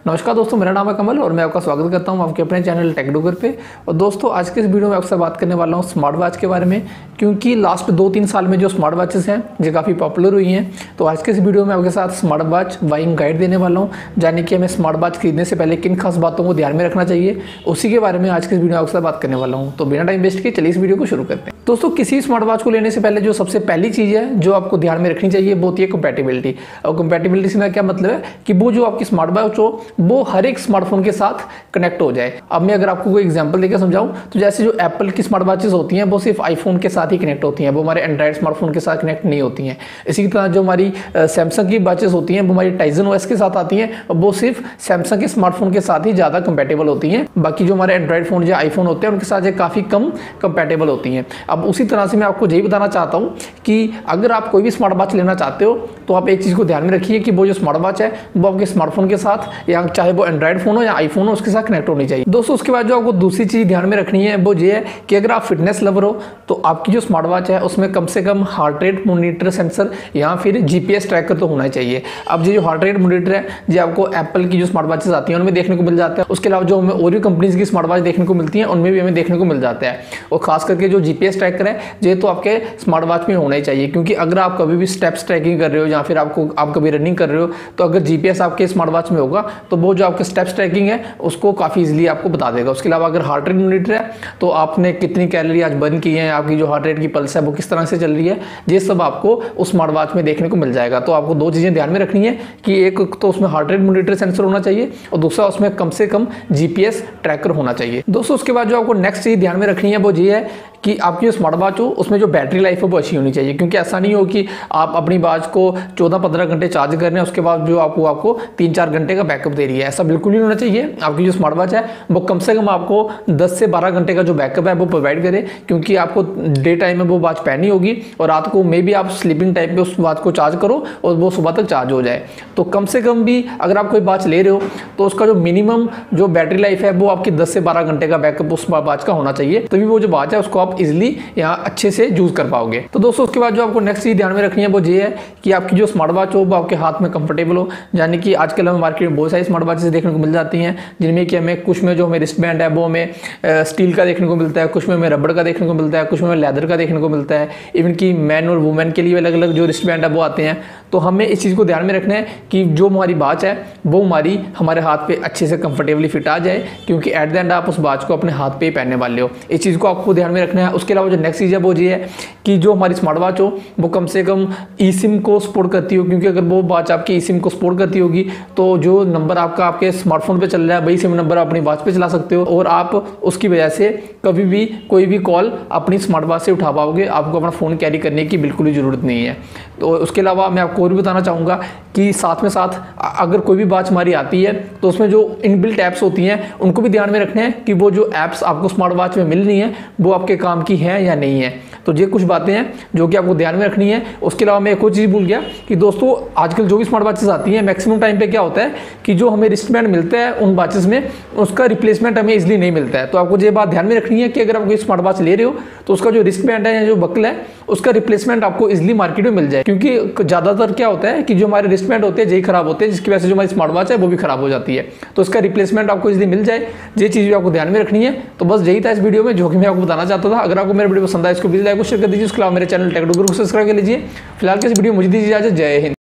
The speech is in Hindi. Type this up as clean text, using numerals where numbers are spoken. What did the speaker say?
नमस्कार दोस्तों, मेरा नाम है कमल और मैं आपका स्वागत करता हूं आपके अपने चैनल टेकडुगर पे। और दोस्तों आज के इस वीडियो में आपसे बात करने वाला हूं स्मार्ट वॉच के बारे में, क्योंकि लास्ट 2-3 साल में जो स्मार्ट वॉचेस हैं ये काफ़ी पॉपुलर हुई हैं। तो आज के इस वीडियो में आपके साथ स्मार्ट वॉच बाइंग गाइड देने वाला हूँ, यानी कि हमें स्मार्ट वॉच खरीदने से पहले किन खास बातों को ध्यान में रखना चाहिए, उसी के बारे में आज के इस वीडियो में आपके साथ बात करने वाला हूँ। तो बिना टाइम वेस्ट किए चलिए इस वीडियो को शुरू करते हैं। दोस्तों किसी स्मार्ट वॉच को लेने से पहले जो सबसे पहली चीज़ है जो आपको ध्यान में रखनी चाहिए वो होती है कंपैटिबिलिटी। और कंपैटिबिलिटी से क्या मतलब है कि वो जो आपकी स्मार्ट वॉच हो वो हर एक स्मार्टफोन के साथ कनेक्ट हो जाए। अब मैं अगर आपको कोई एग्जांपल देकर समझाऊं तो जैसे जो एप्पल की स्मार्ट वॉचेस होती हैं वो सिर्फ आईफोन के साथ ही कनेक्ट होती हैं, वो हमारे एंड्रॉइड स्मार्टफोन के साथ कनेक्ट नहीं होती हैं। इसी तरह जो हमारी सैमसंग की वॉचेस होती हैं वो हमारी टाइजन ओएस के साथ आती हैं, वो सिर्फ सैमसंग के स्मार्टफोन के साथ ही ज़्यादा कंपेटेबल होती हैं। बाकी जो हमारे एंड्रॉइड फ़ोन या आईफोन होते हैं उनके साथ ये काफ़ी कम कंपेटेबल होती हैं। अब उसी तरह से मैं आपको यही बताना चाहता हूँ कि अगर आप कोई भी स्मार्ट वॉच लेना चाहते हो तो आप एक चीज़ को ध्यान में रखिए कि वो जो स्मार्ट वॉच है वो आपके स्मार्टफोन के साथ या चाहे वो एंड्रॉइड फोन हो या आईफोन हो उसके साथ कनेक्ट होनी चाहिए। दोस्तों उसके बाद जो आपको दूसरी चीज़ ध्यान में रखनी है वो ये है कि अगर आप फिटनेस लवर हो तो आपकी जो स्मार्ट वॉच है उसमें कम से कम हार्ट रेट मॉनिटर सेंसर या फिर जीपीएस ट्रैकर तो होना चाहिए। अब ये जो हार्ट रेट मॉनिटर है ये आपको एप्पल की जो स्मार्ट वॉचेस आती हैं उनमें देखने को मिल जाता है। उसके अलावा जो हमें और भी कंपनीज की स्मार्ट वॉच देखने को मिलती हैं उनमें भी हमें देखने को मिल जाता है। और खास करके जो जीपीएस ट्रैकर है ये तो आपके स्मार्ट वॉच में होना ही चाहिए, क्योंकि अगर आप कभी भी स्टेप्स ट्रैकिंग कर रहे हो या फिर आप कभी रनिंग कर रहे हो तो अगर जीपीएस आपके स्मार्ट वॉच में होगा तो वो जो आपके स्टेप्स ट्रैकिंग है उसको काफ़ी इजीली आपको बता देगा। उसके अलावा अगर हार्ट रेट मॉनिटर है तो आपने कितनी कैलोरी आज बर्न की है, आपकी जो हार्ट रेट की पल्स है वो किस तरह से चल रही है, ये सब आपको उस स्मार्ट वॉच में देखने को मिल जाएगा। तो आपको दो चीज़ें ध्यान में रखनी है कि एक तो उसमें हार्ट रेट मॉनिटर सेंसर होना चाहिए और दूसरा उसमें कम से कम जीपीएस ट्रैकर होना चाहिए। दोस्तों उसके बाद जो आपको नेक्स्ट चीज़ ध्यान में रखनी है वो ये है कि आपकी जो स्मार्ट वॉच हो उसमें जो बैटरी लाइफ है वो अच्छी होनी चाहिए, क्योंकि ऐसा नहीं हो कि आप अपनी वॉच को 14-15 घंटे चार्ज कर रहे हैं उसके बाद जो आपको 3-4 घंटे का बैकअप दे रही है। ऐसा बिल्कुल नहीं होना चाहिए। आपकी जो स्मार्ट वॉच है वो कम से कम आपको 10 से 12 घंटे का जो बैकअप है वो प्रोवाइड करे, क्योंकि आपको डे टाइम में वो वॉच पहनी होगी और रात को मे भी आप स्लीपिंग टाइम पे उस वॉच को चार्ज करो और वो सुबह तक चार्ज हो जाए। तो कम से कम भी अगर आप कोई वॉच ले रहे हो तो उसका जो मिनिमम जो बैटरी लाइफ है वो आपकी 10 से 12 घंटे का बैकअप उस वॉच का होना चाहिए, तभी वो जो वॉच है उसको आप इजिली यहाँ अच्छे से यूज कर पाओगे। तो दोस्तों उसके बाद जो आपको नेक्स्ट चीज ध्यान में रखनी है वो ये है कि आपकी जो स्मार्ट वॉच हो वो आपके हाथ में कंफर्टेबल हो। यानी कि आजकल हमें मार्केट में बहुत सारी स्मार्ट वॉचेस देखने को मिल जाती हैं, जिनमें कि हमें कुछ में जो हमें रिस्ट बैंड है वो हमें स्टील का देखने को मिलता है, कुछ में हमें रबड़ का देखने को मिलता है, कुछ में लेदर का देखने को मिलता है। इवन कि मैन और वुमेन के लिए अलग अलग जो रिस्ट बैंड है वो आते हैं। तो हमें इस चीज़ को ध्यान में रखना है कि जो हमारी वॉच है वो हमारे हाथ पे अच्छे से कंफर्टेबली फिट आ जाए, क्योंकि एट द एंड आप उस वॉच को अपने हाथ पे ही पहनने वाले हो। इस चीज़ को आपको ध्यान में रखना है। उसके अलावा जो नेक्स्ट चीज़ है वो ये है कि जो हमारी स्मार्ट वॉच हो वो कम से कम ई सिम को सपोर्ट करती हो, क्योंकि अगर वो वॉच आपकी ई सिम को सपोर्ट करती होगी तो जो नंबर आपका आपके स्मार्टफोन पे चल रहा है वही सिम नंबर अपनी वॉच पे चला सकते हो और आप उसकी वजह से कभी भी कोई भी कॉल अपनी स्मार्ट वॉच से उठा पाओगे। आपको अपना फ़ोन कैरी करने की बिल्कुल ही ज़रूरत नहीं है। तो उसके अलावा मैं आपको और भी बताना चाहूँगा कि साथ में साथ अगर कोई भी वॉच हमारी आती है तो उसमें जो इनबिल्ट ऐप्स होती हैं उनको भी ध्यान में रखना है कि वो जो ऐप्स आपको स्मार्ट वॉच में मिल रही हैं वो आपके काम की हैं या नहीं है। तो ये कुछ बातें हैं जो कि आपको ध्यान में रखनी है। उसके अलावा मैं एक और चीज़ भूल गया कि दोस्तों आजकल जो भी स्मार्ट वॉचेस आती हैं मैक्सिमम टाइम पे क्या होता है कि जो हमें रिस्ट बैंड मिलता है उन वॉचेस में उसका रिप्लेसमेंट हमें इजीली नहीं मिलता है। तो आपको ये बात ध्यान में रखनी है कि अगर आप कोई स्मार्ट वॉच ले रहे हो तो उसका जो रिस्ट बैंड है या जो बकल है उसका रिप्लेसमेंट आपको इजीली मार्केट में मिल जाए, क्योंकि ज़्यादातर क्या होता है कि जो हमारे रिस्ट बैंड होते हैं यही खराब होते हैं, जिसकी वजह से जो हमारी स्मार्ट वॉच है वो भी खराब हो जाती है। तो उसका रिप्लेसमेंट आपको इजीली मिल जाए, ये चीज़ भी आपको ध्यान में रखनी है। तो बस यही था इस वीडियो में जो कि मैं आपको बताना चाहता था। अगर आपको मेरा वीडियो पसंद आए इसको प्लीज लाइक और शेयर कर दीजिए। उसके अलावा मेरे चैनल टेकडुगर को सब्सक्राइब कर लीजिए। फिलहाल के इस वीडियो मुझे दीजिए इजाजत। जय हिंद।